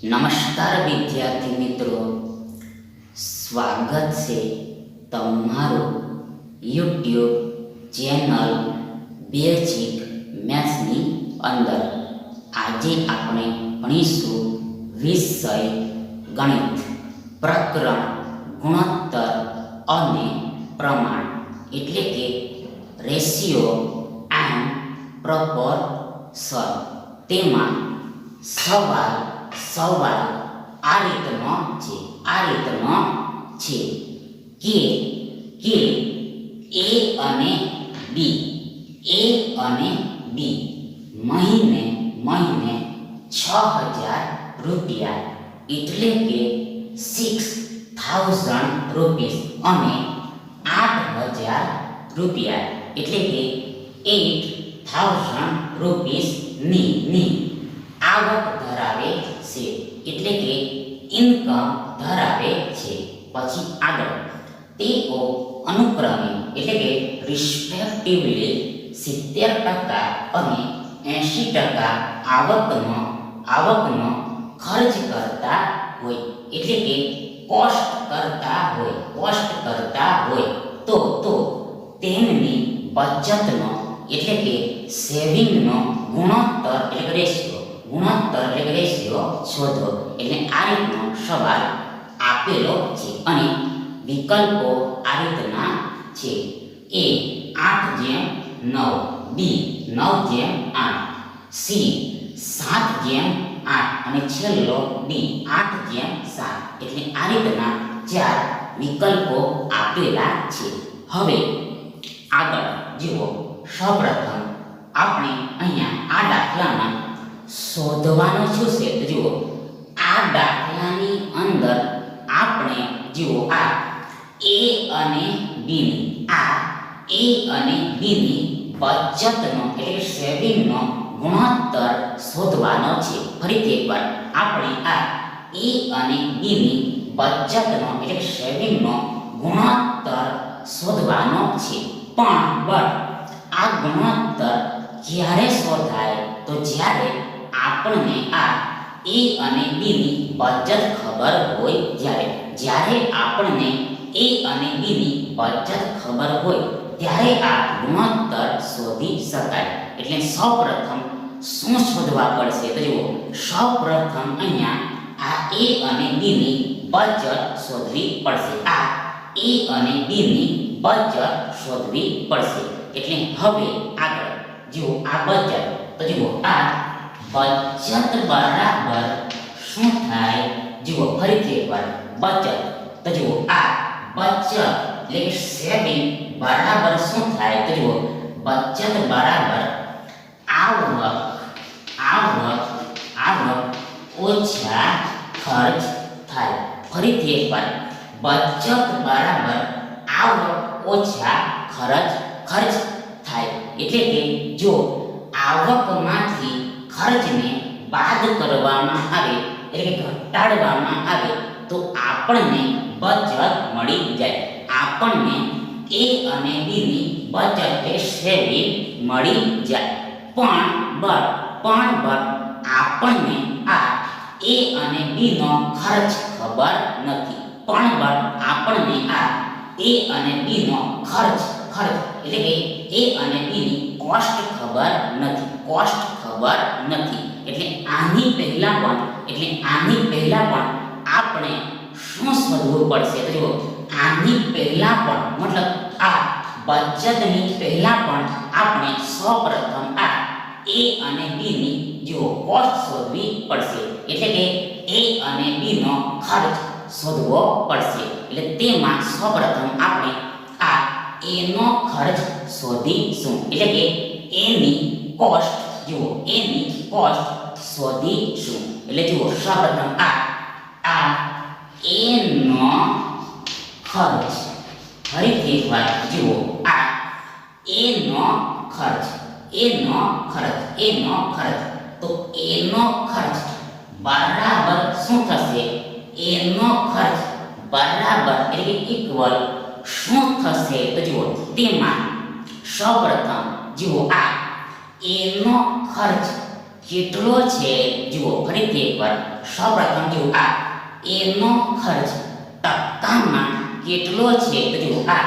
નમસ્કાર વિદ્યાર્થી મિત્રો, સ્વાગત છે તમારું યુટ્યુબ ચેનલ બેઝિક મેથ્સની અંદર. આજે આપણે ભણીશું વિષય ગણિત, પ્રકરણ ગુણોત્તર અને પ્રમાણ, એટલે કે રેશિયો એન્ડ પ્રોપોર્શન. તેમાં સવાલ આ રીતનો છે કે એ અને બી મહિને 6,000 રૂપિયા એટલે કે 6,000 રૂપીસ અને 8,000 રૂપિયા એટલે કે 8,000 રૂપીસની આવક ધરાવે છે, એટલે કે ઇન્કમ ધરાવે છે. પછી આગળ તેઓ અનુક્રમે એટલે કે રિસ્પેક્ટિવલી 70% અને 80% આવકનો ખર્ચ કરતા હોય, એટલે કે કોસ્ટ કરતા હોય તો તેમની બચતનો એટલે કે સેવિંગનો ગુણોત્તર એટલે રેશિયો શોધો. એટલે આ રીતનો સવાલ આપેલો છે અને વિકલ્પો આ રીતના છે: એ 8:9, બી 9:8, સી 7:8 અને છેલ્લો ડી 8:7. એટલે આ રીતના 4 વિકલ્પો આપેલા છે. હવે આગળ જુઓ. સૌપ્રથમ આપણે અહીંયા આ દાખલામાં શોધવાનું શું છે તો જુઓ, આ દાખલાની અંદર આપણે જુઓ આ એ અને બીની બચતનો એટલે સેવિંગનો ગુણોત્તર શોધવાનો છે. ફરીથી એકવાર આપણે આ એ અને બીની બચતનો એટલે સેવિંગનો ગુણોત્તર શોધવાનો છે. પણ આ ગુણોત્તર ક્યારે શોધાય તો જ્યારે આપણને આ એ અને બીની બચત ખબર હોય જ્યારે આપણને એ અને બીની બચત ખબર હોય ત્યારે આ ગુણોત્તર શોધી શકાય. એટલે સૌપ્રથમ શું શોધવા પડશે તો જુઓ, સૌપ્રથમ અહીંયા આ એ અને બીની બચત શોધવી પડશે. આ એ અને બીની બચત શોધવી પડશે. એટલે હવે આગળ જુઓ આ બચત તો જુઓ આ બચત બરાબર શું થાય જુઓ, ફરીથી એકવાર બચત તો જુઓ આ બચત એટલે સેવિંગ બરાબર શું થાય તો જુઓ, બચત બરાબર આવક ઓછા ખર્ચ થાય. ફરીથી એકવાર બચત બરાબર આવક ઓછા ખર્ચ થાય. એટલે કે જો આવકમાંથી ખર્ચને બાદ કરવામાં આવે એટલે કે ઘટાડવામાં આવે તો આપણને બચત મળી જાય. આપણને એ અને બીની બચત એટલે સેવિંગ મળી જાય. પણ આપણને આ એ અને બીનો ખર્ચ ખબર નથી. આપણને આ એ અને બીનો ખર્ચ એટલે કે એ અને બીની કોસ્ટ ખબર નથી. એટલે આની પહેલા પણ આપણે શું શોધવું પડશે તો જુઓ, આની પહેલા પણ મતલબ આ બચતની પહેલા પણ આપણે સૌપ્રથમ આ એ અને બીની જુઓ કોસ્ટ શોધવી પડશે. એટલે કે એ અને બીનો ખર્ચ શોધવો પડશે. એટલે તેમાં સૌપ્રથમ આપણે આ એનો ખર્ચ શોધીશું. એટલે કે એની કોસ્ટ શોધીશું. એટલે જુઓ સૌપ્રથમ આ એનો ખર્ચ, ફરીથી એકવાર જુઓ આ એનો ખર્ચ તો એનો ખર્ચ બરાબર શું થશે? એનો ખર્ચ બરાબર એટલે કે ઇક્વલ શું થશે તો જુઓ, તેમાં સૌપ્રથમ જુઓ આ એનો ખર્ચ કેટલો છે જુઓ ફરીથી એકવાર સૌપ્રથમ જુઓ આ એનો ખર્ચ ટકામાં કેટલો છે તો જુઓ આ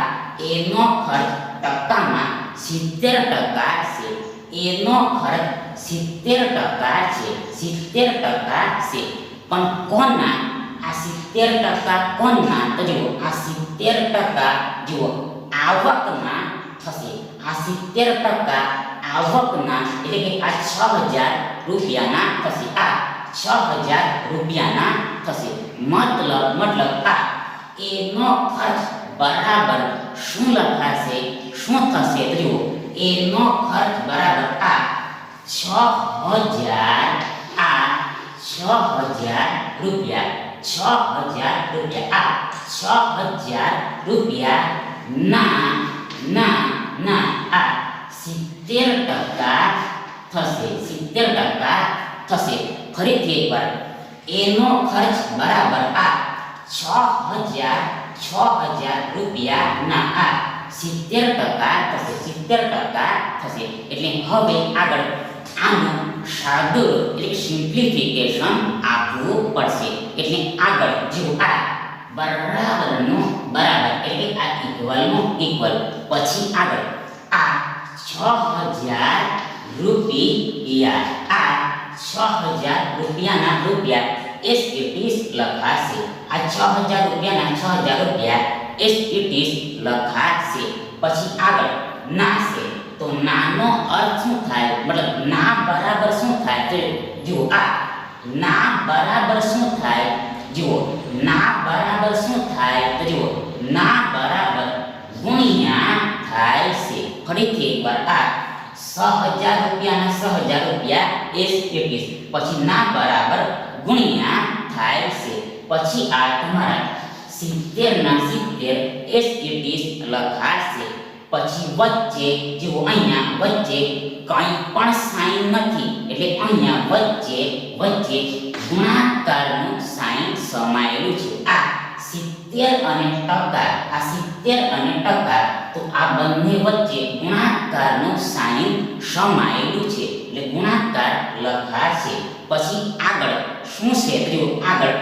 એનો ખર્ચ ટકામાં 70% છે એનો ખર્ચ 70% છે 70% છે પણ કોના આ 70% કોના તો જુઓ આ 70% જુઓ આવકના થશે આ 70% આવકના એટલે કે આ 6000 રૂપિયાના થશે આ 6000 રૂપિયાના થશે મતલબ આ એનો ખર્ચ બરાબર શું લખાશે શું થશે તો જુઓ એનો ખર્ચ બરાબર આ 6000 આ 6000 રૂપિયા 6000 રૂપિયા આ 6000 રૂપિયા ના આ 70% થશે 70% થશે ફરીથી એકવાર એનો ખર્ચ બરાબર આ 6000 રૂપિયા આ 70% થશે 70% થશે એટલે હવે આગળ આનું સાદું એટલે સિમ્પ્લિફિકેશન આપવું પડશે એટલે આગળ જો આ બરાબરનું બરાબર એટલે આ ઇક્વલનું ઇક્વલ પછી આગળ આ 6000 રૂપિયા આ 6000 રૂપિયાના રૂપિયા એસ ઇટ ઇઝ લખાશે આ 6000 રૂપિયાના 6000 રૂપિયા એસ ઇટ ઇઝ લખાશે પછી આગળ ના છે તો નાનો અર્થ શું થાય મતલબ ના બરાબર શું થાય તો જુઓ આ ના બરાબર શું થાય જુઓ ના બરાબર શું થાય તો જુઓ ના બરાબર ગુણ્યા થાય છે ફરીથી એકવાર આ 6000 રૂપિયાના 6000 રૂપિયા એસ ઇટ ઇઝ પછી ના બરાબર ગુણ્યા થાય છે પછી આ તમારા 70 ના 70 એસ ઇટ ઇઝ લખાશે પછી વચ્ચે જુઓ અહીંયા વચ્ચે કંઈ પણ સાઈન નથી એટલે અહીંયા વચ્ચે ગુણાકારનું સાઈન સમાયેલું છે આ 70 અને ટકા આ 70 અને ટકા તો આ બંને વચ્ચે ગુણાકારનું સાઈન સમાયેલું છે એટલે ગુણાકાર લખાશે પછી આગળ શું છે તો આગળ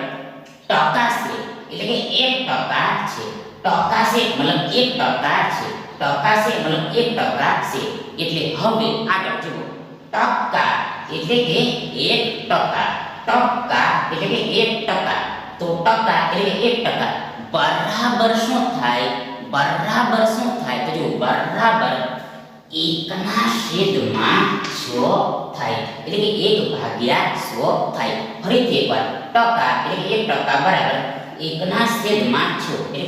ટકા છે એટલે કે 1% છે ટકા છે મતલબ 1% છે ટકા છે મતલબ 1% છે એટલે હવે આગળ જુઓ ટકા એટલે કે 1% ટકા એટલે કે 1% તો ટકા એટલે કે 1% બરાબર શું થાય તો જુઓ બરાબર 1/100 થાય એટલે કે 1/100 થાય ફરીથી એકવાર ટકા એટલે કે 1% બરાબર 1/100 એટલે કે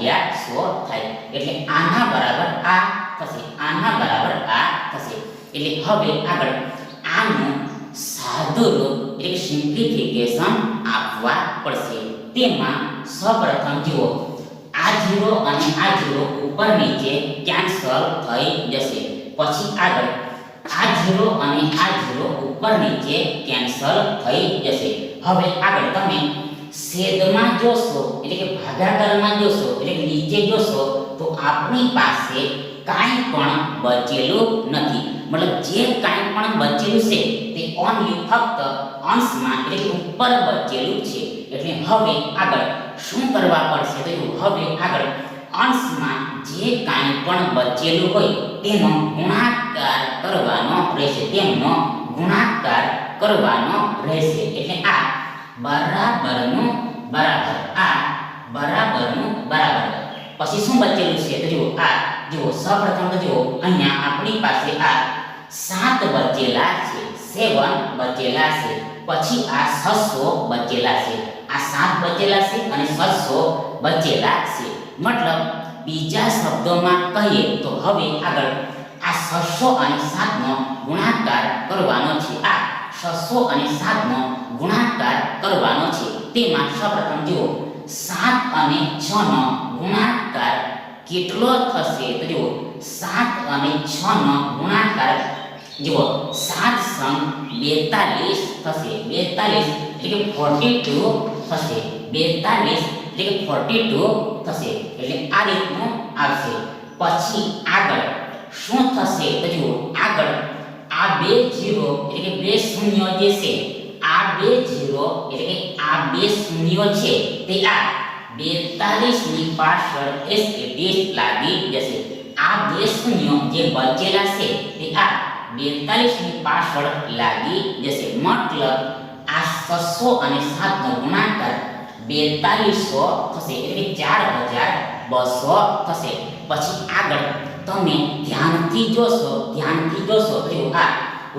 1/100 થાય એટલે આના બરાબર આ થશે આના બરાબર આ થશે એટલે હવે આગળ આનું સાદું રૂપ એટલે કે સિમ્પ્લિફિકેશન આપવા પડશે તેમાં સૌપ્રથમ જુઓ આ 0 અને આ 0 ઉપર નીચે કેન્સલ થઈ જશે પછી આગળ આ 0 અને આ 0 ઉપર નીચે કેન્સલ થઈ જશે હવે આગળ તમે છેદમાં જોશો એટલે કે ભાગાકારમાં જોશો એટલે કે નીચે જોશો તો આપણી પાસે કાંઈ પણ બચેલું નથી મતલબ જે કાંઈ પણ બચેલું છે તે ઓનલી ફક્ત અંશમાં એટલે કે ઉપર બચેલું છે એટલે હવે આગળ શું કરવા પડશે તો હવે આગળ અંશમાં જે કાંઈ પણ બચેલું હોય તેનો ગુણાકાર કરવાનો રહેશે એટલે આ બરાબરનું બરાબર પછી શું બચેલું છે તો જુઓ આ જુઓ સૌપ્રથમ તો જુઓ અહીંયા આપણી પાસે આ 7 બચેલા છે 7 બચેલા છે પછી આ 600 બચેલા છે આ 7 બચેલા છે અને 600 બચેલા છે મતલબ બીજા શબ્દોમાં કહીએ તો હવે આગળ આ 600 અને 7 નો ગુણાકાર કરવાનો છે આ 600 અને 7 નો ગુણાકાર કરવાનો છે તેમાં સૌપ્રથમ જુઓ 7 અને 6 નો ગુણાકાર કેટલો થશે તો જુઓ 7 અને 6 નો ગુણાકાર જુઓ 7 સંગ 42 થશે 42 એટલે કે 42 થશે 42 એટલે કે 42 થશે એટલે આ રીતનું આવશે પછી આગળ શું થશે તો જુઓ આગળ આ બે ઝીરો એટલે કે બે શૂન્ય જે છે, આ બે ઝીરો એટલે કે આ બે શૂન્યો છે તે આ 42 ની પાછળ એસએડીએસ લાગી જશે. આ બે શૂન્યો જે બચેલા છે તે આ 42 ની પાછળ લાગી જશે. મતલબ આ 600 અને 7 નો ગુણાકાર 4200 થશે એટલે કે 4200 થશે. પછી આગળ તમે ધ્યાનથી જોશો તો આ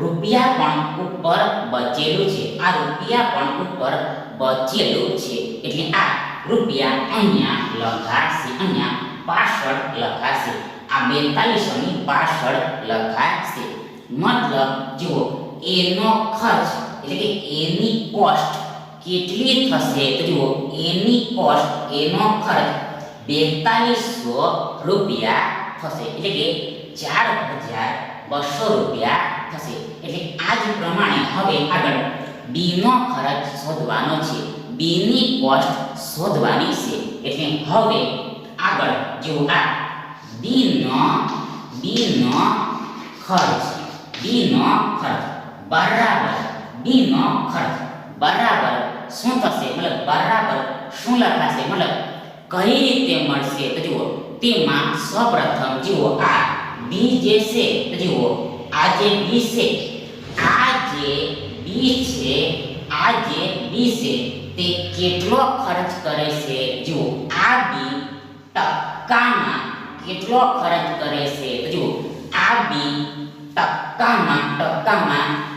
રૂપિયા પણ ઉપર બચેલું છે, આ રૂપિયા પણ ઉપર બચેલું છે એટલે આ રૂપિયા અહીંયા લખાશે, અહીંયા પાછળ લખાશે, આ 4200 ની પાછળ લખાશે. મતલબ જુઓ એનો ખર્ચ એટલે કે એની કોસ્ટ કેટલી થશે તો જુઓ એની કોસ્ટ એનો ખર્ચ 4200 રૂપિયા થશે એટલે કે 4200 રૂપિયા થશે. એટલે આ જ પ્રમાણે હવે આગળ બી નો ખર્ચ શોધવાનો છે, બી ની કોસ્ટ શોધવાની છે. એટલે હવે આગળ જો આ બી નો ખર્ચ બરાબર બી નો ખર્ચ બરાબર શું થશે, મતલબ બરાબર શું લખાશે, મતલબ કઈ રીતે મળશે તો જુઓ તેમાં સૌપ્રથમ જુઓ આ બી જે છે તો જુઓ આ જે બી છે, આ જે બી છે તે કેટલો ખર્ચ કરે છે, જુઓ આ બી ટકામાં કેટલો ખર્ચ કરે છે તો જુઓ આ બી ટકામાં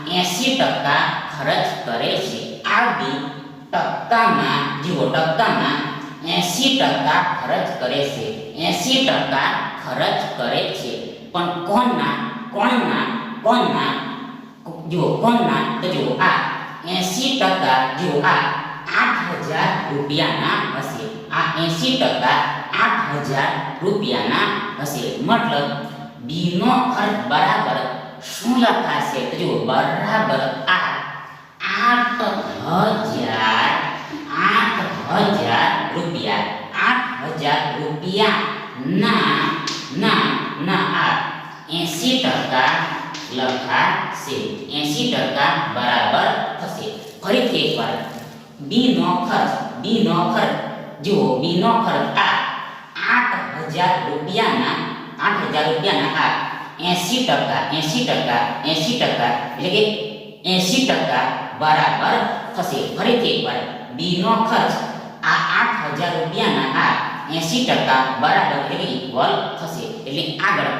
80% ખર્ચ કરે છે. આ બી ટકામાં જુઓ ટકામાં 80% ખર્ચ કરે છે, 80% ખર્ચ કરે છે. પણ કોણના જુઓ કોણના તો જુઓ આ 80% જુઓ આ 8000 રૂપિયાના હશે, આ 80% 8000 રૂપિયાના હશે. મતલબ બી નો ખર્ચ બરાબર શું લખાશે તો જુઓ બરાબર આ 8000 રૂપિયા ના આ 80% લખાશે, 80% બરાબર થશે. ફરીથી એકવાર બી નો ખર્ચ જુઓ બી નો ખર્ચ આ 8000 રૂપિયાના આ 80% એટલે કે 80% બરાબર થશે. ફરીથી એકવાર બી નો ખર્ચ આ 8000 રૂપિયાના આ 80% બરાબર એટલે કે ઇક્વલ થશે. એટલે આગળ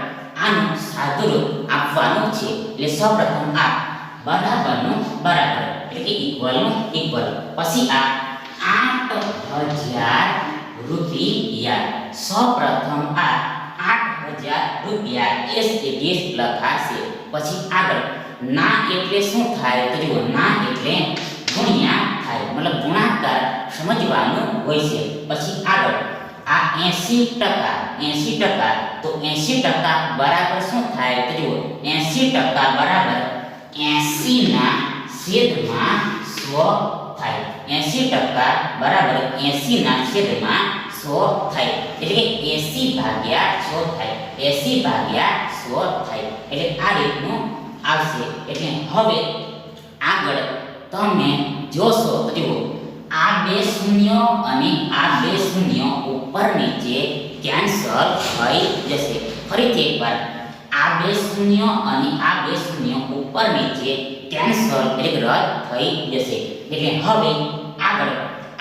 આનું સાદુરૂપ આપવાનું છે. એટલે સૌપ્રથમ આ બરાબરનું બરાબર એટલે કે ઇક્વલનું ઇક્વલ, પછી આ 8000 રૂપિયા, સૌપ્રથમ આ 8000 રૂપિયા એસએડીએસ લખાશે. પછી આગળ ના એટલે શું થાય તો જુઓ ના એટલે ગુણ્યા થાય, મતલબ ગુણાકાર સમજવાનું હોય છે. પછી આગળ આ 80% તો 80% બરાબર શું થાય તો જુઓ 80% બરાબર 80 ના છેદમાં 100 થાય, 80% બરાબર 80 ના છેદમાં 100 થાય એટલે કે 80/100 થાય, 80/100 થાય. એટલે આ રીતનું આવશે. એટલે હવે આગળ તમે જોશો તો જુઓ આ બે શૂન્યો અને આ બે શૂન્યો ઉપર નીચે કેન્સલ થઈ જશે. ફરીથી એકવાર આ બે શૂન્યો અને આ બે શૂન્યો ઉપર નીચે કેન્સલ એટલે રદ થઈ જશે. એટલે હવે આગળ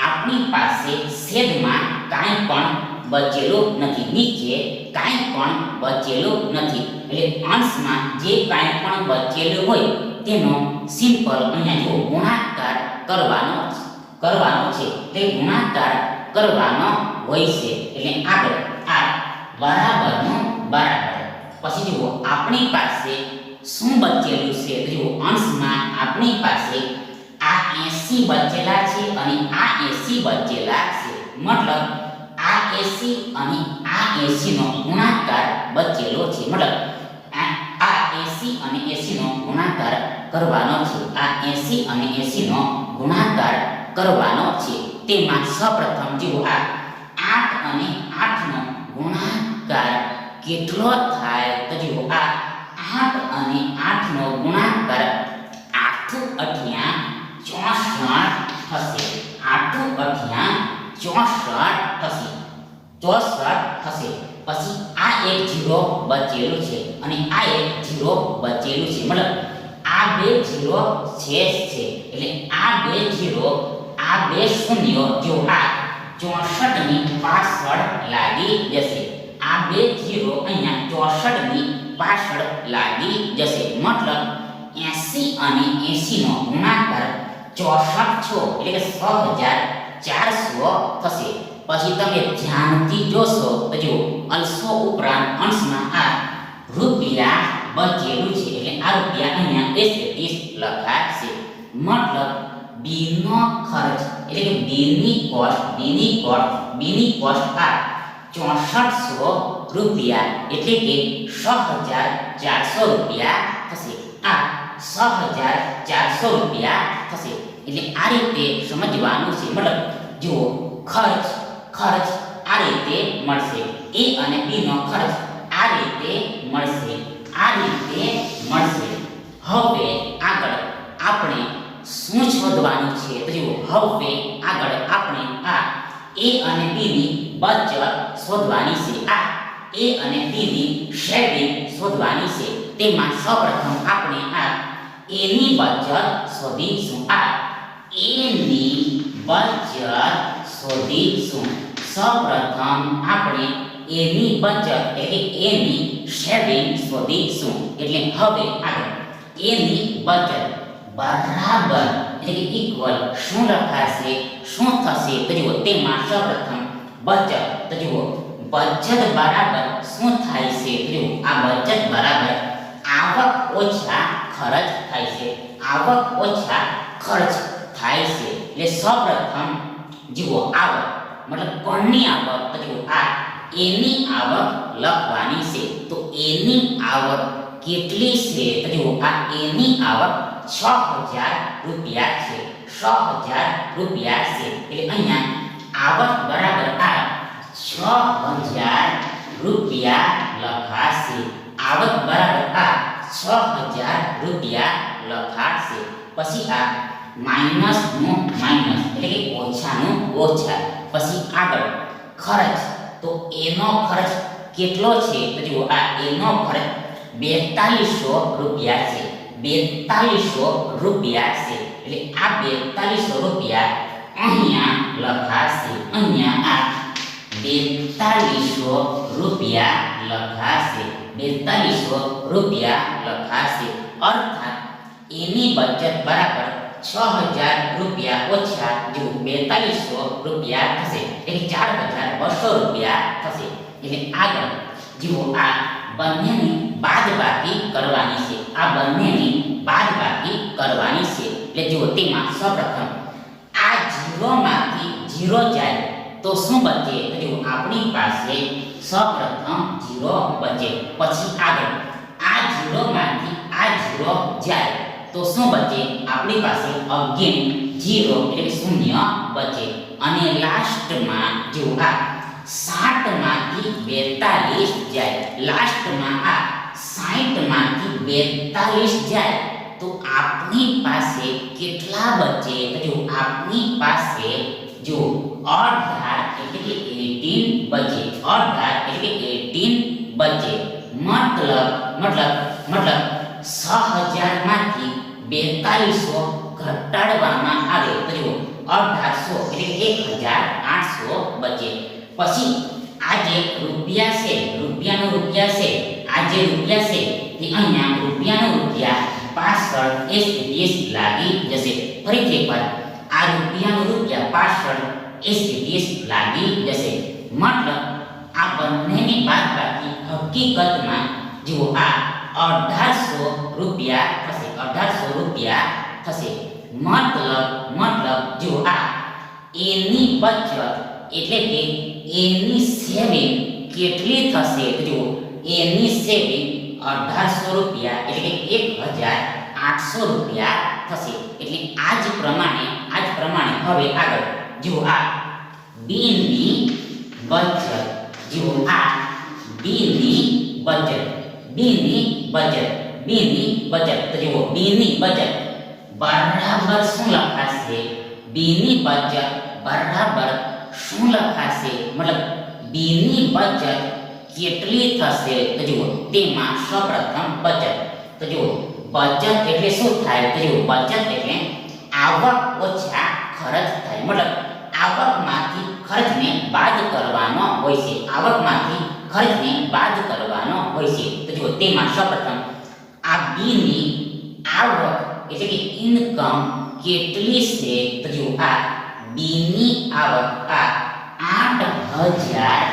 આપણી પાસે છેદમાં કાંઈ પણ બચેલું નથી, નીચે કાંઈ પણ બચેલું નથી. એટલે અંશમાં જે કાંઈ પણ બચેલું હોય તેનો સિમ્પલ અહીંયા જો ગુણાકાર કરવાનો છે, તે ગુણાકાર કરવાનો હોય છે. એટલે આગળ આ બરાબરનું બરાબર. પછી જુઓ આપણી પાસે શું બચેલું છે તો જુઓ અંશમાં આપણી પાસે આ 80 બચેલા છે અને આ 80 બચેલા છે. મતલબ આ 80 અને આ 80 નો ગુણાકાર બચેલો છે, મતલબ આ 80 અને 80 નો ગુણાકાર કરવાનો છે, આ 80 અને 80 નો ગુણાકાર કરવાનો છે. તેમાં સૌપ્રથમ જુઓ આ 8 અને 8 નો ગુણાકાર કેટલો થાય તો જુઓ આ 8 અને 8 નો ગુણાકાર 8 અઠ્યા 64 થશે. 8 અઠ્યા 64 થશે. 64 થશે. પછી આ એક 0 બચેલું છે અને આ એક 0 બચેલું છે. મતલબ આ બે 0 શેષ છે. એટલે આ બે 0, આ બે શૂન્યો જો આ 64 ની પાછળ લાગી જશે. આ બે 0 અહીંયા 64 ની પાછળ લાગી જશે. મતલબ 80 અને 80 નો ગુણાકાર 64 એટલે કે 6400 થશે. પછી તમે ધ્યાનથી જોશો તો જો અલસો ઉપરાંત અંશમાં આ રૂપિયા બચેલું છે. એટલે આ રૂપિયા અહીંયા 30 લખાશે. મતલબ બીનો ખર્ચ એટલે કે બીની કોસ્ટ આ 6400 રૂપિયા એટલે કે 6400 રૂપિયા થશે. આ 6400 રૂપિયા થશે. એટલે આ રીતે સમજવાનું છે. મતલબ જુઓ ખર્ચ આ રીતે મળશે. એ અને બી નો ખર્ચ આ રીતે મળશે. હવે આગળ આપણે શું શોધવાનું છે? તો જુઓ હવે આગળ આપણે આ એ અને બી ની બચત શોધવાની છે. આ એ અને બી ની સેવિંગ શોધવાની છે. તેમાં સૌપ્રથમ આપણે આ એ ની બચત શોધીશું. આ એ ની બચત શોધીશું. સૌપ્રથમ આપણે એ ની બચત એટલે એ ની સેવિંગ શોધીશું. એટલે હવે આગળ એ ની બચત બરાબર એટલે કે ઇક્વલ શું લખાશે, શું થશે? તો જુઓ તેમાં સૌપ્રથમ બચત. તો જુઓ બચત બરાબર શું થાય છે? તો જુઓ આ બચત બરાબર આવક ઓછા ખર્ચ થાય છે. આવક ઓછા ખર્ચ થાય છે. એટલે સૌપ્રથમ જુઓ આવક મતલબ કોની આવક? તો જુઓ આ એની આવક લખવાની છે. તો એની આવક કેટલી છે? તો જુઓ આ એની આવક 6000 રૂપિયા છે. 6000 રૂપિયા છે. એટલે અહીંયા આવક બરાબર આ 6000 રૂપિયા લખાશે. આવક બરાબર આ 6000 રૂપિયા લખાશે. પછી આ માઇનસ નું માઇનસ એટલે કે ઓછાનું ઓછા. પછી આગળ ખર્ચ. તો એનો ખર્ચ કેટલો છે? તો જુઓ આ એનો ખર્ચ 4200 રૂપિયા છે. 4200 રૂપિયા છે. એટલે આ 4200 રૂપિયા અહીંયા લખાશે. અહીંયા આ 4200 રૂપિયા લખાશે. 4200 રૂપિયા લખાશે. અર્થાત એની બચત બરાબર 6000 રૂપિયા ઓછા જો 4200 રૂપિયા થશે. એટલે 4200 રૂપિયા થશે. એટલે આગળ જુઓ આ બંનેની બાદબાકી કરવાની છે. આ બંનેની બાદબાકી કરવાની છે. એટલે જુઓ તેમાં સૌપ્રથમ આ 0 માંથી 0 જાય તો શું બચે? તો જુઓ આપણી પાસે સૌપ્રથમ 0 બચે. પછી આગળ આ 0 માંથી આ 0 જાય તો શું બચે? આપણી પાસે અગેન 0 એટલે શૂન્ય બચે. અને લાસ્ટમાં જો આ 60 માંથી 42 જાય, લાસ્ટમાં આ 60 માંથી 42 જાય તો આપણી પાસે કેટલા બચે? તો જો આપણી પાસે જો 18 એટલે કે 18 બચે. 18 એટલે કે 18 બચે. મતલબ 6000 માંથી 4200 ઘટાડવામાં આવે તો જો 1800 એટલે 1800 બચે. પછી આ જે રૂપિયા છે, રૂપિયાનો રૂપિયા છે, આ જે રૂપિયા છે તે અહીંયા રૂપિયાનો રૂપિયા પાછળ એસટીએસ લાગી જશે. ફરીથી એકવાર આ રૂપિયાનો રૂપિયા પાછળ એસટીએસ લાગી જશે. મતલબ આ બંનેની બાદબાકી હકીકતમાં જુઓ આ 1800 રૂપિયા થશે. 1800 રૂપિયા થશે. મતલબ જુઓ આ એની બચત એટલે કે એની સેવિંગ કેટલી થશે? તો જુઓ એની સેવિંગ 1800 રૂપિયા એટલે કે 1800 રૂપિયા થશે. એટલે આ જ પ્રમાણે હવે આગળ જુઓ આ બીની બચત. જુઓ આ બીની બચત બી ની બચત. તો જુઓ બી ની બચત બરાબર શું લખાશે? બી ની બચત બરાબર શું લખાશે? મતલબ બી ની બચત કેટલી થશે? તો જુઓ તેમાં સૌપ્રથમ બચત. તો જુઓ બચત એટલે શું થાય? તો જુઓ બચત એટલે આવક ઓછા ખર્ચ થાય. મતલબ આવકમાંથી ખર્ચને બાદ કરવાનો હોય છે. આવકમાંથી ખર્ચને બાદ કરવાનો હોય છે. તો જુઓ તેમાં સૌપ્રથમ આ બી ની આવક એટલે કે ઇન્કમ કેટલી છે? તો જુઓ આ બી ની આવક આ 8,000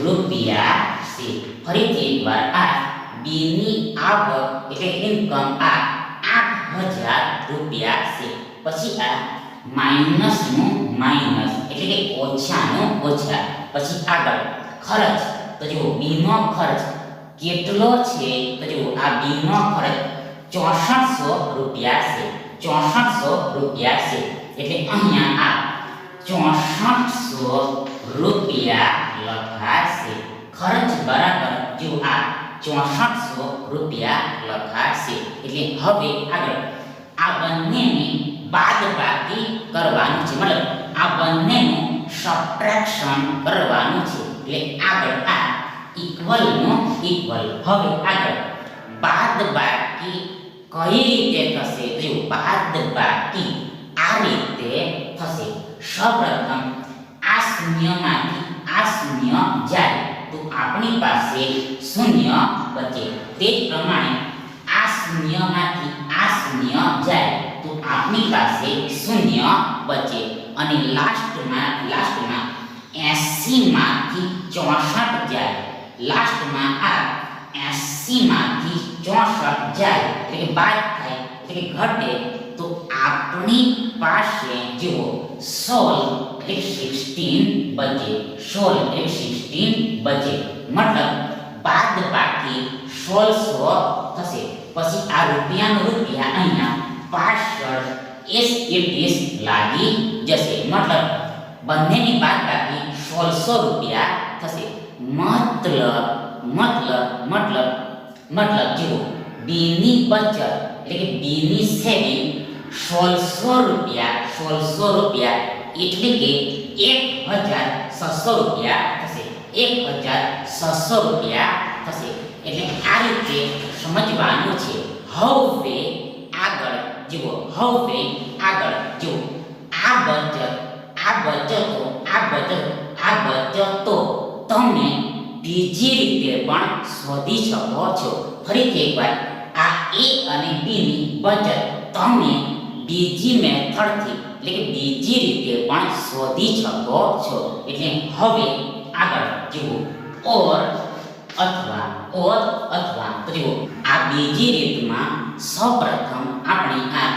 રૂપિયા છે. ફરીથી એકવાર આ બી ની આવક એટલે ઇન્કમ આ 8,000 રૂપિયા છે. પછી આ માઇનસનું માઇનસ એટલે કે ઓછાનું ઓછા. પછી આગળ ખર્ચ. તો જુઓ બી નો ખર્ચ કેટલો છે? તો જુઓ આ બી નો ખર્ચ 6400 રૂપિયા છે. 6400 રૂપિયા છે. એટલે અહીંયા આ 6400 રૂપિયા લખાશે. ખર્ચ બરાબર જો આ 6400 રૂપિયા લખાશે. એટલે હવે આગળ આ બંનેને બાદબાકી કરવાનું છે. મતલબ આ બંનેનું સબટ્રેક્શન કરવાનું છે. એટલે આગળ આ ઇક્વલનો ઇક્વલ. હવે આગળ બાદબાકી કઈ રીતે થશે? જો બાદબાકી આ રીતે થશે. સૌપ્રથમ આ શૂન્યમાંથી આ શૂન્ય જાય તો આપણી પાસે શૂન્ય બચે. તે જ પ્રમાણે આ શૂન્યમાંથી આ શૂન્ય જાય તો આપણી પાસે શૂન્ય બચે. અને લાસ્ટમાં 80 માંથી 64 જાય. લાસ્ટમાં આ 80 માંથી 64 જાય એટલે કે બાદ થાય એટલે કે ઘટે તો આપણી પાસે જુઓ 16 એટલે 16 બચે. 16 એટલે 16 બચે. મતલબ બાદબાકી 1600 થશે. પછી આ રૂપિયાનો રૂપિયા અહીંયા પાછળ એસ ઇટ ઇઝ લાગી જશે. મતલબ બંનેની બાદબાકી 1600 રૂપિયા થશે. મતલબ જુઓ બી ની બચત એટલે કે બી ની સેવિંગ 1600 રૂપિયા એટલે કે 1600 રૂપિયા થશે. 1600 રૂપિયા થશે. એટલે આ રીતે સમજવાનું છે. હવે આગળ જુઓ આ બચતો તમે બીજી રીતે પણ શોધી શકો છો. ફરીથી એકવાર આ એ અને બી ની બચત તમે બીજી મેથડથી એટલે કે બીજી રીતે પણ શોધી શકો છો. એટલે હવે આગળ જુઓ ઓર અથવા તો જુઓ આ બીજી રીતમાં સૌપ્રથમ આપણે આ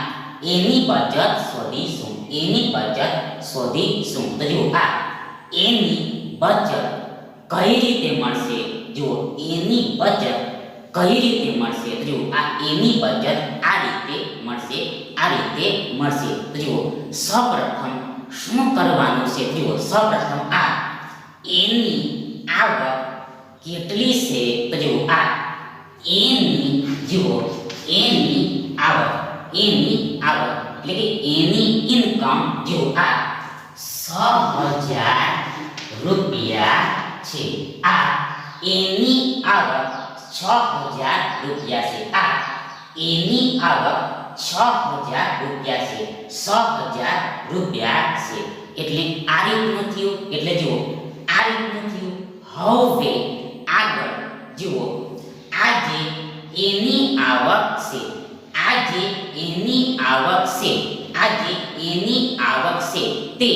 એની બચત શોધીશું. તો જુઓ આ એની બચત કઈ રીતે મળશે? જુઓ એની બચત કઈ રીતે મળશે? તો જુઓ આ એની બચત આ રીતે મળશે. તો જુઓ સૌપ્રથમ શું કરવાનું છે? જુઓ સૌપ્રથમ આ એની આવક કેટલી છે? તો જુઓ આ એની આવક એટલે કે એની ઇન્કમ જુઓ આ 6,000 રૂપિયા છે. આ એની આવક 6,000 રૂપિયા છે. આ એની આવક 6,000 રૂપિયા છે. 6,000 રૂપિયા છે. એટલે આ રીતનું થયું. એટલે જુઓ આ રીતનું થયું. હવે આગળ જુઓ આ જે એની આવક છે તે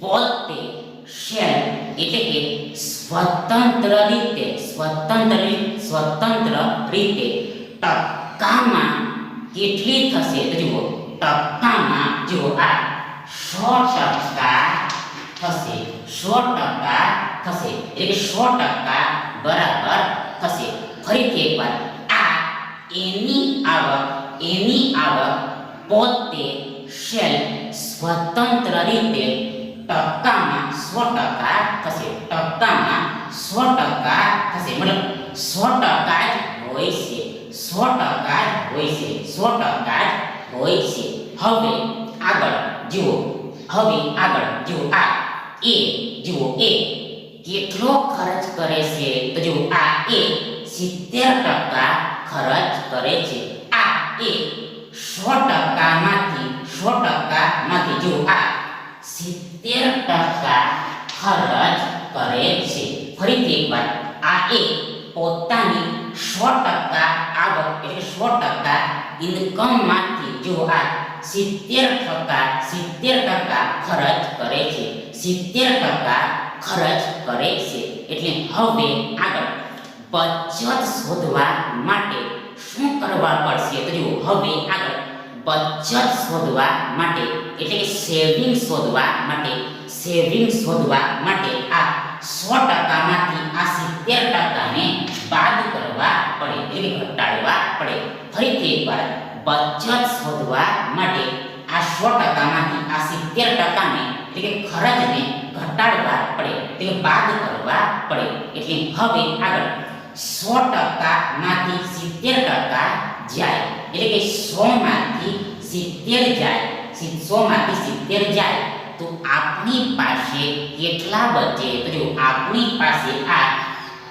પોતે શેર એટલે કે સ્વતંત્ર રીતે ટકામાં કેટલી થશે? તો જુઓ ટકામાં જુઓ આ 100% થશે. 100% થશે એટલે કે 100% બરાબર થશે. ફરીથી એકવાર આ એની આવક પોતે શેર સ્વતંત્ર રીતે ટકામાં 100% થશે. ટકામાં 100% થશે. મતલબ 100% જ હોય છે. 100% 100% જ હોય છે, 100% જ હોય છે. હવે આગળ જુઓ, આ એ જુઓ, એ કેટલો ખર્ચ કરે છે? તો જુઓ, આ એ 70% ખર્ચ કરે છે. આ એ 100% માંથી જુઓ, આ 70% ખર્ચ કરે છે. ફરીથી એકવાર, આ એ પોતાની 100% આવક એટલે 100% ઇન્કમ માંથી જુઓ, આ 70% ખર્ચ કરે છે, 70% ખર્ચ કરે છે. એટલે હવે આગળ બચત શોધવા માટે શું કરવા પડશે? તો જુઓ, હવે આગળ બચત શોધવા માટે એટલે કે સેવિંગ શોધવા માટે આ 100% માંથી આ 70% ને બાદ કરવા પડે એટલે કે ઘટાડવા પડે. ફરીથી એકવાર, બચત શોધવા માટે આ 100% માંથી આ 70% ને એટલે કે ખર્ચને ઘટાડવા પડે એટલે કે બાદ કરવા પડે. એટલે હવે આગળ 100% માંથી 70% જાય એટલે કે 100 માંથી 70 જાય, 100 માંથી 70 જાય તો આપણી પાસે કેટલા બચે? તો જો આપણી પાસે આ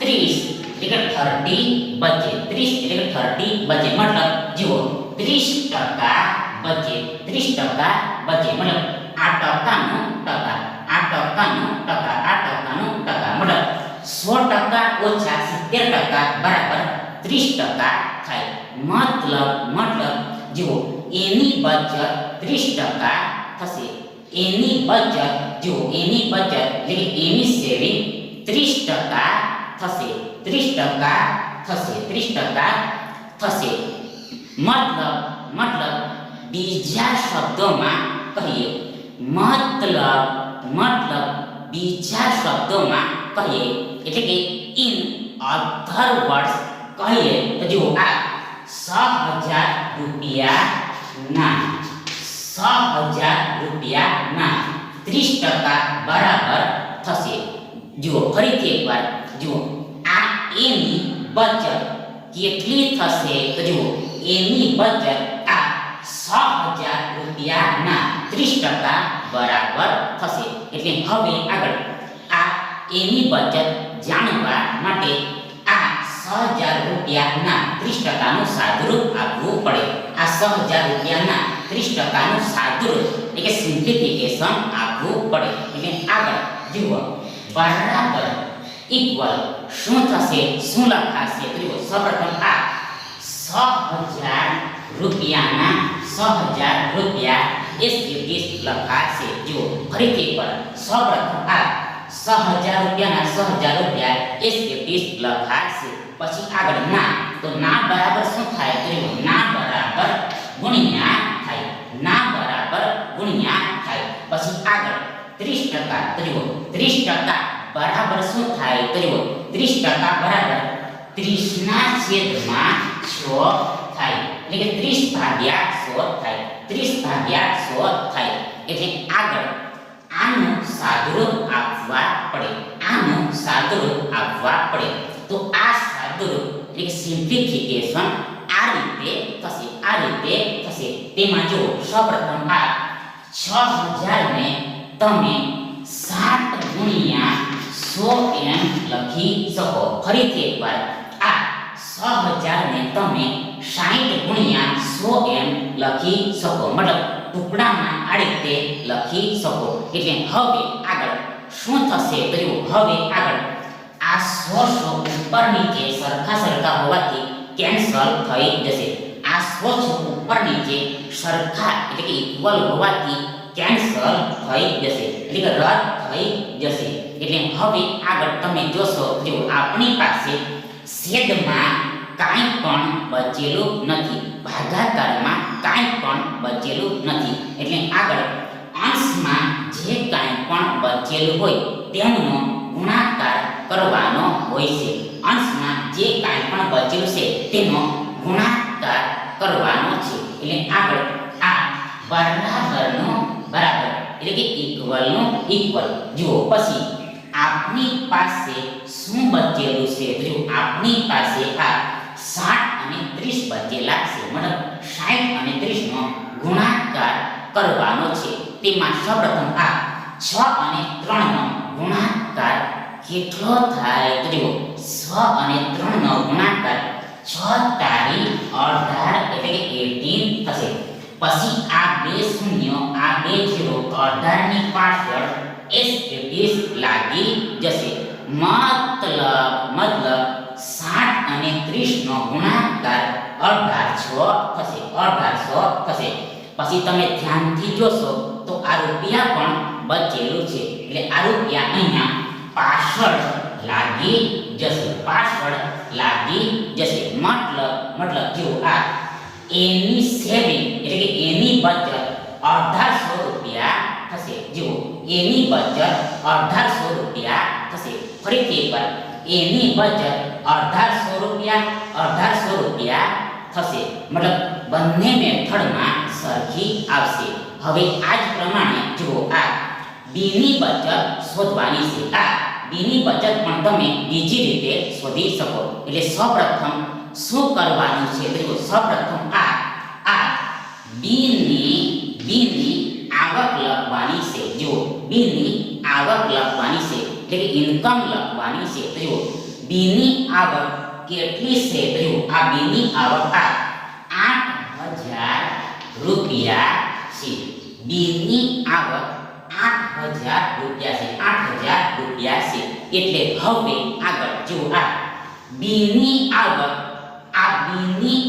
30 એટલે કે 30 બચે, 30 એટલે કે 30 બચે. મતલબ જુઓ, 30% બચે, 30% બચે. મતલબ આ ટકાનું ટકા, આ ટકાનું ટકા, આ ટકાનું ટકા. મતલબ 100% ઓછા 70% બરાબર 30% થાય. મતલબ જુઓ, એની બચત 30% થશે. એની બચત જુઓ, એની બચત એટલે કે એની સેવિંગ 30% થશે, 30% થશે, 30% થશે. મતલબ બીજા શબ્દોમાં કહીએ, બીજા શબ્દોમાં કહીએ એટલે કે ઇન અધર વર્ડ્સ કહીએ તો જુઓ, આ 6,000 રૂપિયાના 30% બરાબર થશે. જુઓ, ફરીથી એકવાર જુઓ, આ એની બચત કેટલી થશે? તો જુઓ, એની બચત આ 6,000 રૂપિયાના 30% બરાબર થશે. એટલે હવે આગળ આ એની બચત જાણવા માટે આ 6,000 રૂપિયાના 30%નું સાદુરૂપ આપવું પડે. આ 6,000 રૂપિયાના 30%નું સાદુરૂપ એટલે કે સિમ્પ્લિફિકેશન આપવું પડે. એટલે આગળ જુઓ, બરાબર ઇક્વલ શું થશે? શું લખાશે? તો જુઓ, સૌપ્રથમ આ 6,000 રૂપિયાના 6,000 રૂપિયા એસ ઇટ લખાશે. જુઓ, ફરીથી એકવાર, સૌપ્રથમ આ 6,000 રૂપિયાના 6,000 રૂપિયા એસ ઇટ લખાશે. પછી આગળ ના, તો ના બરાબર શું થાય? તો જુઓ, ના બરાબર ગુણ્યા થાય, ના બરાબર ગુણ્યા થાય. પછી આગળ 30%, તો જુઓ 30% બરાબર શું થાય? તો જુઓ, 30% બરાબર 30/6 થાય એટલે કે 30/100 થાય, 30/100 થાય. એટલે આગળ આનું સાદુરૂપ આપવા પડે, આનું સાદુરૂપ આપવા પડે. તો આ સાદુરૂપ એટલે કે સિમ્પ્લિફિકેશન આ રીતે થશે, આ રીતે થશે. તેમાં જુઓ, સૌપ્રથમ આ 6,000 ને તમે 7 ગુણ્યા 100 એમ લખી શકો. ફરીથી એકવાર, આ 6,000 ને તમે 60 ગુણ્યા 100 એમ લખી શકો. મતલબ ટુકડામાં આ રીતે લખી શકો. એટલે હવે આગળ શું થશે? તો જુઓ, હવે આગળ આ 100 ઉપર નીચે સરખા હોવાથી કેન્સલ થઈ જશે. આ 100 ઉપર નીચે સરખા એટલે કે ઇક્વલ હોવાથી કેન્સલ થઈ જશે એટલે કે રદ થઈ જશે. એટલે હવે આગળ તમે જોશો, જો આપણી પાસે છેદમાં કાંઈ પણ બચેલું નથી, ભાગાકારમાં કાંઈ પણ બચેલું નથી. એટલે આગળ અંશમાં જે કાંઈ પણ બચેલું હોય તેમનો ગુણાકાર કરવાનો હોય છે. અંશમાં જે કાંઈ પણ બચેલું છે તેનો ગુણાકાર કરવાનો છે. એટલે આગળ આ બરાબરનો બરાબર એટલે કે ઇક્વલનો ઇક્વલ. જુઓ, પછી આપની પાસે શું બચેલું છે? જો આપની પાસે આ 60 અને 30 વચ્ચે લાગશે. મતલબ 60 અને 30 નો ગુણાકાર કરવાનો છે. તેમાં સૌપ્રથમ આ 6 અને 3 નો ગુણાકાર કેટલો થાય? તો જુઓ 6 અને 3 નો ગુણાકાર 6 તારી 18 એટલે કે 18 થશે. પછી આ બે શૂન્યો આ બે ઝીરો 18 ની પાછળ એસ લાગી જશે. મતલબ 60 અને 30 નો ગુણાકાર 1800 થશે. 1800 થશે. પછી તમે ધ્યાનથી જોશો તો આ રૂપિયા પણ બચેલું છે, એટલે આ રૂપિયા અહીંયા પાછળ લાગી જશે. પાછળ લાગી જશે. મતલબ જો આ એની સેવિંગ એટલે કે એની બચત 1800 રૂપિયા થશે. જુઓ એની બચત 1800 રૂપિયા થશે. ફરીથી એકવાર એની બચત 1800 રૂપિયા થશે. મતલબ બંને મેથડમાં સરખી આવશે. હવે આ જ પ્રમાણે જુઓ આ બીની બચત શોધવાની છે. આ બીની બચત પણ તમે બીજી રીતે શોધી શકો. એટલે સૌપ્રથમ શું કરવાનું છે? તો સૌપ્રથમ આ બીની આવક લખવાની છે. જુઓ બીની આવક લખવાની છે એટલે કે ઇન્કમ લખવાની છે. તો જુઓ બીની આવક કેટલી છે? તો જુઓ આ બીની આવક આ 8000 રૂપિયા છે. બીની આવક 8000 રૂપિયા છે. 8000 રૂપિયા છે. એટલે હવે આગળ જુઓ આ બીની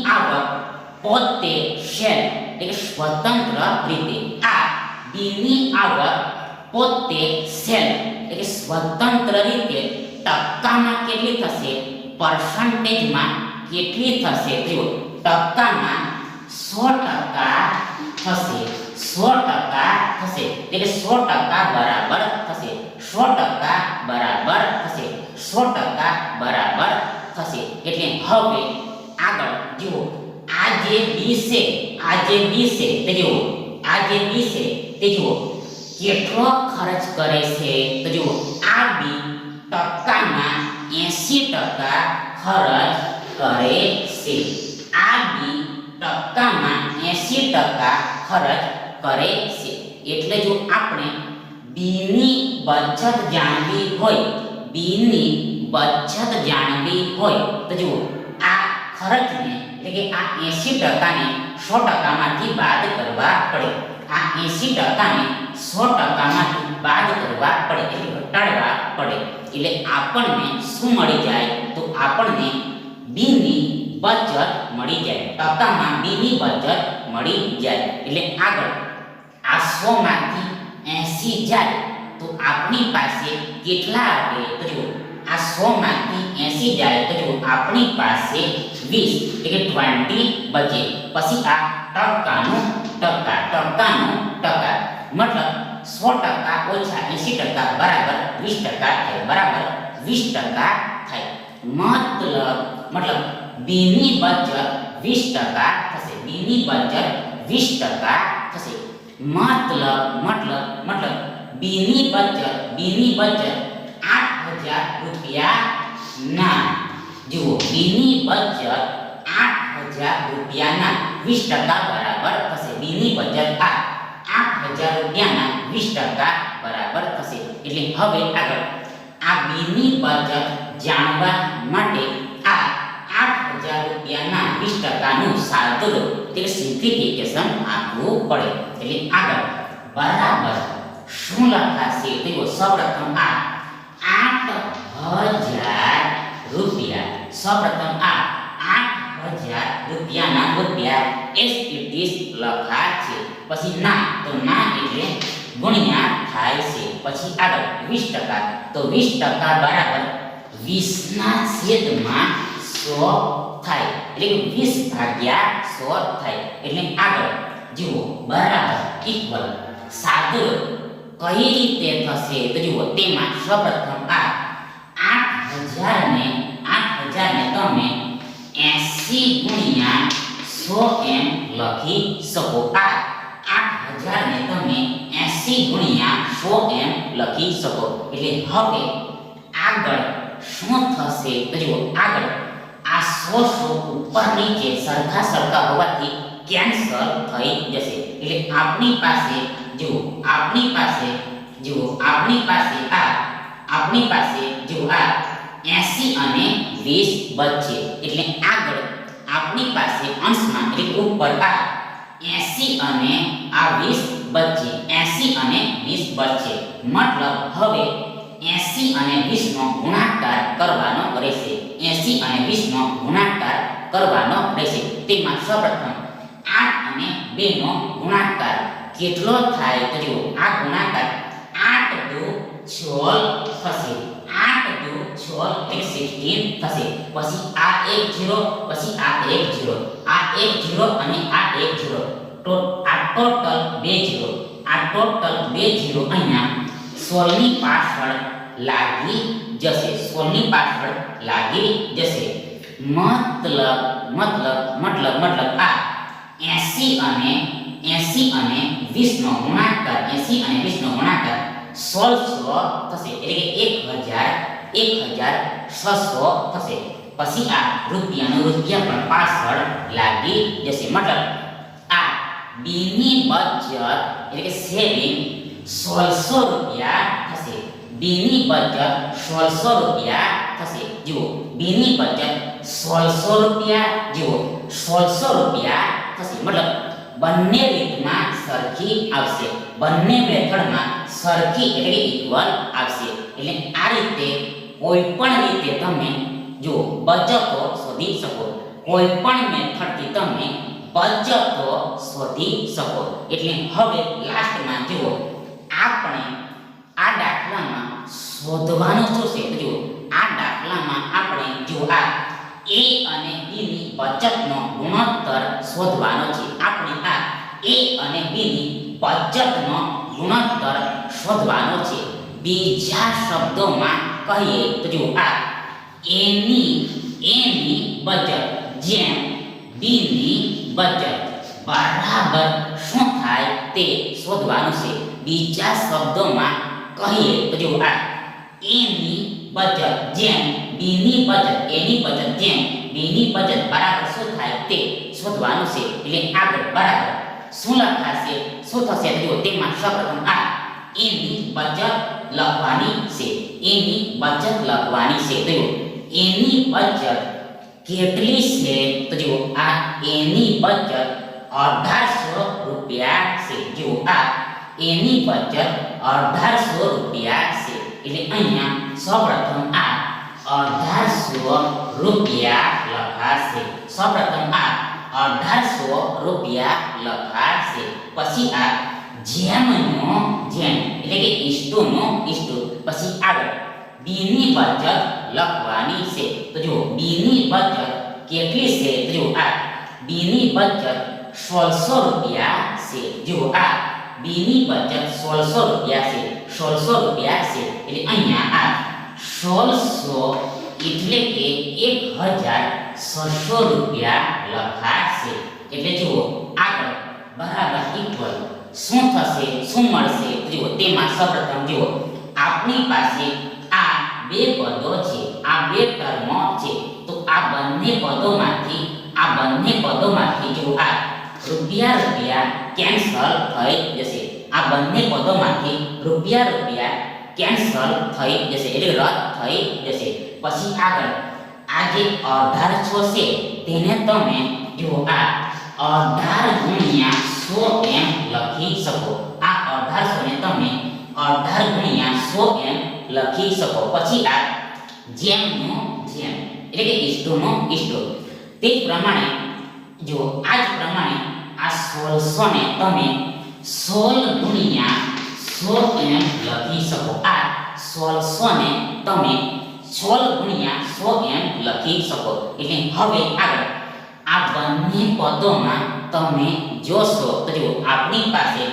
આવક પોતે સેલ્ફ એટલે કે સ્વતંત્ર રીતે આ બીની આવક પોતે સેલ્ફ એટલે કે સ્વતંત્ર રીતે ટકામાં કેટલી થશે? પર્સન્ટેજમાં કેટલી થશે? જુઓ ટકામાં 100% થશે. 100% થશે એટલે 100% બરાબર થશે. 100% બરાબર થશે. 100% બરાબર થશે. એટલે હવે આગળ જુઓ આ જે બી છે તે જુઓ આ જે બી છે તે જુઓ કેટલો ખર્ચ કરે છે? તો જુઓ આ બી ટકામાં 80% ખર્ચ કરે છે. આ બી ટકામાં 80% ખર્ચ કરે છે. એટલે જો આપણે બીની બચત જાણવી હોય તો જુઓ આ ખર્ચને એટલે કે આ 80%ને 100%માંથી બાદ કરવા પડે. આ 80%ને 100%માંથી બાદ કરવા પડે એટલે ઘટાડવા પડે. એટલે આપણને શું મળી જાય? તો આપણને બીની બચત મળી જાય. ટકામાં બીની બચત મળી જાય. એટલે આગળ આ 100 માંથી 80 જાય તો આપણી પાસે કેટલા આવે? તો જુઓ આ 100 માંથી 80 જાય તો જુઓ આપણી પાસે 20 એટલે 20 બચે. પછી આ ટકાનું ટકા મતલબ 100% ઓછા 80% બરાબર 20% થાય. બરાબર 20% થાય. મતલબ બીની બચત 20% થશે. બીની બચત 20% થશે. મતલબ બીની બચત 8000 રૂપિયા ના. જુઓ બીની બચત 8000 રૂપિયાના 20% બરાબર થશે. બીની બચત આ 8000 રૂપિયાના 20% બરાબર થશે. એટલે હવે આગળ આ બીની બચત જાણવા માટે આ 8000 રૂપિયાના 20%નું સાદું એટલે સિમ્પ્લિફિકેશન આપવું પડે. એટલે આગળ બરાબર શું લખાશે? તો સૌપ્રથમ આ 8000 રૂપિયા સૌપ્રથમ આ 8000 રૂપિયાના રૂપિયા એસ ઇટ ઇઝ લખાશે. પછી ના તો ના એટલે ગુણ્યા થાય છે. પછી આગળ 20% તો 20% બરાબર 20 ના છેદમાં 100 થાય એટલે કે 20 ભાગ્યા 100 થાય. એટલે આગળ જુઓ બરાબર ઇક્વલ સાદું કઈ રીતે થશે? તો જુઓ તેમાં સૌપ્રથમ આ 8000 ને તમે 80 ગુણ્યા 100 એમ લખી શકો. આ 8000 ને તમે 80 ગુણ્યા 100 એમ લખી શકો. એટલે હવે આગળ શું થશે? તો જુઓ આગળ આ 100 સો ઉપર નીચે સરખા સરખા હોવાથી કેન્સલ થઈ જશે. એટલે આપણી પાસે જુઓ આપણી પાસે આ 80 અને 20 બચશે. એટલે આગળ આપણી પાસે અંશમાં એટલે ઉપર આ 80 અને આ 20 બચશે. 80 અને 20 બચશે. મતલબ હવે 80 અને 20 નો ગુણાકાર કરવાનો રહેશે. 80 અને 20 નો ગુણાકાર કરવાનો રહેશે. તેમાં સૌપ્રથમ 8 અને 2 નો ગુણાકાર કેટલો થાય તો જુઓ આ ગુણાકાર 8 દુ 16 થશે. 8 દુ 16 એટલે 16 થશે. પછી આ 1 0 પછી આ 1 0 આ 1 0 અને આ 1 0 તો આ ટોટલ 2 0 આ ટોટલ 2 0 અહીંયા 16 ની પાછળ લાગી જશે. 16 ની પાછળ લાગી જશે. મતલબ આ 80 અને 20 નો ગુણાકાર 80 અને 20 નો ગુણાકાર 1600 થશે. એટલે કે 1600 થશે. પછી આ રૂપિયા પણ પાછળ લાગી જશે. મતલબ આ બીની બચત એટલે કે સેવિંગ 1600 રૂપિયા થશે. બીની બચત 1600 રૂપિયા થશે. જુઓ બીની બચત 1600 રૂપિયા જુઓ 1600 રૂપિયા થશે. મતલબ બંને રીતમાં સરખી આવશે. બંને મેથડમાં સરખી એટલે ઇક્વલ આવશે. એટલે આ રીતે કોઈ પણ રીતે તમે જો બચતો શોધી શકો. કોઈ પણ મેથડથી તમે બચતો શોધી શકો. એટલે હવે લાસ્ટમાં જુઓ આપણે આ દાખલામાં શોધવાનું શું છે? તો જુઓ આ દાખલામાં આપણે જો આ a અને b ની બચતનો ગુણોત્તર શોધવાનો છે. આપણે આ a અને b ની બચતનો ગુણોત્તર શોધવાનો છે. બીજા શબ્દોમાં કહીએ તો જુઓ આ a ની બચત જેમ b ની બચત બરાબર શું થાય તે શોધવાનું છે. બીજા શબ્દોમાં કહીએ તો જુઓ આ a ની બચત જેમ b ની બચત a ની બચત જેમ b ની બચત બરાબર શું થાય તે શોધવાનું છે. એટલે આગળ બરાબર શું લખાશે શું થશે તો જુઓ તેમાં સૌપ્રથમ આ a ની બચત લખવાની છે. a ની બચત લખવાની છે. તો જુઓ a ની બચત કેટલી છે તો જુઓ આ a ની બચત 1800 રૂપિયા છે. જુઓ આ a ની બચત 1800 રૂપિયા છે. એટલે અહીંયા સૌપ્રથમ આ 1800 રૂપિયા લખાશે. સૌપ્રથમ આ 1800 રૂપિયા લખાશે. પછી આ જેમનો જેમ એટલે કે ઈસ્ટુનો ઈસ્ટુ. પછી આગળ b ની બચત લખવાની છે. તો જુઓ b ની બચત કેટલી છે તો જુઓ આ b ની બચત 1600 રૂપિયા છે. જુઓ આ b ની બચત 1600 રૂપિયા છે. 1600 રૂપિયા છે. એટલે અહીંયા આ 1600 એટલે કે 1600 રૂપિયા લખાશે. એટલે જુઓ આગળ બરાબર ઇક્વલ શું થશે શું મળશે જુઓ તેમાં સૌપ્રથમ જુઓ આપણી પાસે આ બે પદો છે. આ બે ટર્મો છે. તો આ બંને પદોમાંથી જુઓ આ રૂપિયા કેન્સલ થઈ જશે. આ બંને પદોમાંથી રૂપિયા કેન્સલ થઈ જશે એટલે રદ થઈ જશે. પછી આગળ આ જે 1800 છે તેને તમે જુઓ આ 18 ગુણ્યા 100 એમ લખી શકો. આ 1800 ને તમે 18 ગુણ્યા 100 એમ લખી શકો. પછી આ જેમનો જેમ એટલે કે ઈસ્ટોનો ઈસ્ટો. તે જ પ્રમાણે જુઓ આ જ પ્રમાણે આ 1600 ને તમે 16 ગુણ્યા 100 એમ લખી શકો. આ 1600 ને તમે 16 ગુણ્યા 100 એમ લખી શકો. એટલે હવે આગળ આ બંને પદોમાં તમે જોશો તો જુઓ આપણી પાસે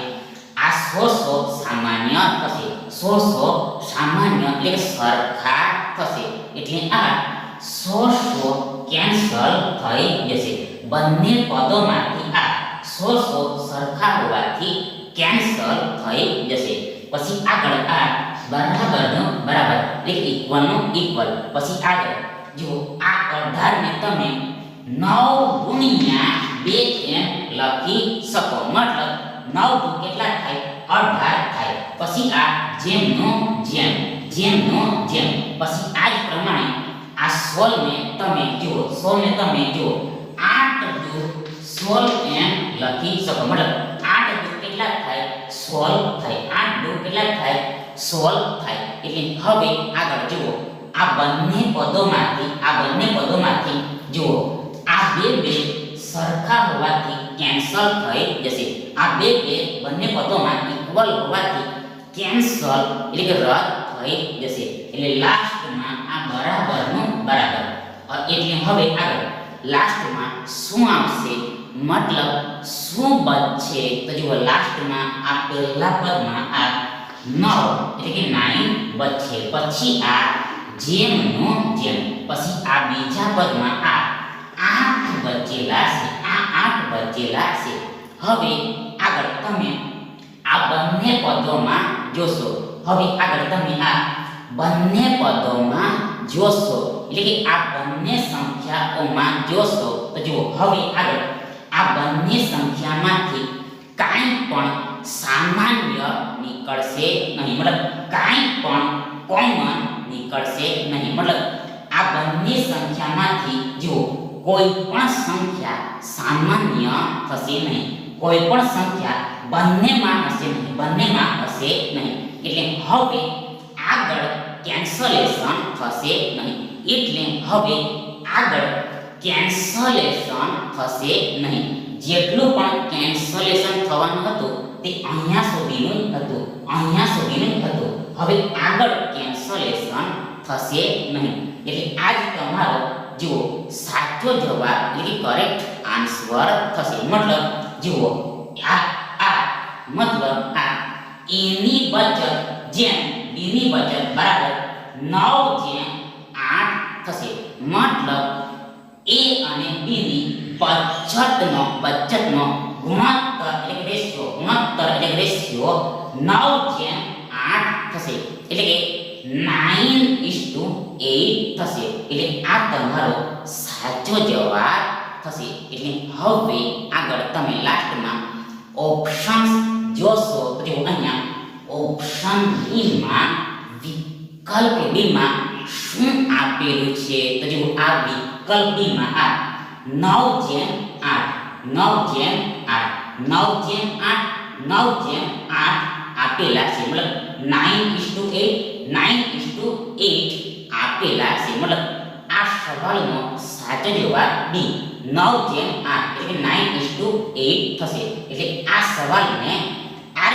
આ 100 સામાન્ય થશે. 100 સામાન્ય એટલે સરખા થશે. એટલે આ 100 કેન્સલ થઈ જશે. બંને પદોમાંથી આ 100 સરખા હોવાથી કેન્સલ થઈ જશે. પછી આગળ આ બરાબરનો બરાબર એટલે ઇક્વલનો ઇક્વલ. પછી આગળ જો આ 18 ને તમે 9 ગુણ્યા 2 એમ લખી શકો, મતલબ 9 દુ કેટલા થાય? 18 થાય. પછી આ જેમનો જેમ, જેમનો જેમ, પછી આ જ પ્રમાણે આ 16 ને તમે જુઓ, 16 ને તમે જુઓ 8 દુ 16 એમ લખી શકો, મતલબ 8 દુ કેટલા થાય? 16 થાય. 8 દુ કેટલા થાય? 16 થાય. એટલે હવે આગળ જુઓ, આ બંને પદોમાંથી જુઓ આ બે સરખા હોવાથી કેન્સલ થઈ જશે. આ બંને પદોમાં ઇક્વલ હોવાથી કેન્સલ એટલે કે રદ થઈ જશે. એટલે લાસ્ટમાં આ બરાબરનું બરાબર. એટલે હવે આગળ લાસ્ટમાં શું આવશે? મતલબ શું બચશે? તો જુઓ લાસ્ટમાં આ પહેલા પદમાં આ 9 એટલે કે 9 બચશે. પછી આ જેમનો જેમ, પછી આ બીજા પદમાં આ 8 બચેલા છે, આ 8 બચેલા છે. હવે આગળ તમે આ બંને પદોમાં જોશો. હવે આગળ તમે આ બંને પદોમાં જોશો એટલે કે આ બંને સંખ્યાઓમાં જોશો તો જુઓ હવે આગળ આ બંને સંખ્યામાંથી કાંઈ પણ સામાન્ય નીકળશે નહીં, મતલબ કાંઈ પણ કોમન નીકળશે નહીં. મતલબ આ બંને સંખ્યામાંથી જુઓ કોઈ પણ સંખ્યા સામાન્ય થશે નહીં, કોઈ પણ સંખ્યા બંનેમાં હશે નહીં. એટલે હવે આગળ કેન્સલેશન થશે નહીં. જેટલું પણ કેન્સલેશન થવાનું હતું તે અહીંયા સુધીનું હતું. હવે આગળ કેન્સલેશન થશે નહીં. એટલે આ જ તમારો જુઓ સાચો જવાબ એટલે કે કરેક્ટ આન્સર થશે. મતલબ જુઓ મતલબ આ એની બચત જેમ બીની બચત બરાબર 9/8 થશે. મતલબ એ અને બીની બચતનો ગુણોત્તર એટલે કે રેશિયો 9/8 થશે. એટલે કે 9:8 થશે. એટલે આ તમારો સાચો જવાબ થશે. એટલે હવે આગળ તમે લાસ્ટમાં ઓપ્શન્સ જોશો તો જુઓ અહીંયા ઓપ્શન બીમાં વિકલ્પ બીમાં શું આપેલું છે? તો જુઓ આ વિકલ્પ બીમાં આ 9/8 આપેલા છે, મતલબ 9:8 આપેલા છે. મતલબ આ સવાલનો સાચો જવાબ બી 9/8 એટલે કે 9:8 થશે. એટલે આ સવાલને આ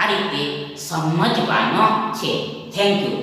રીતે સમજવાનો છે. Thank you.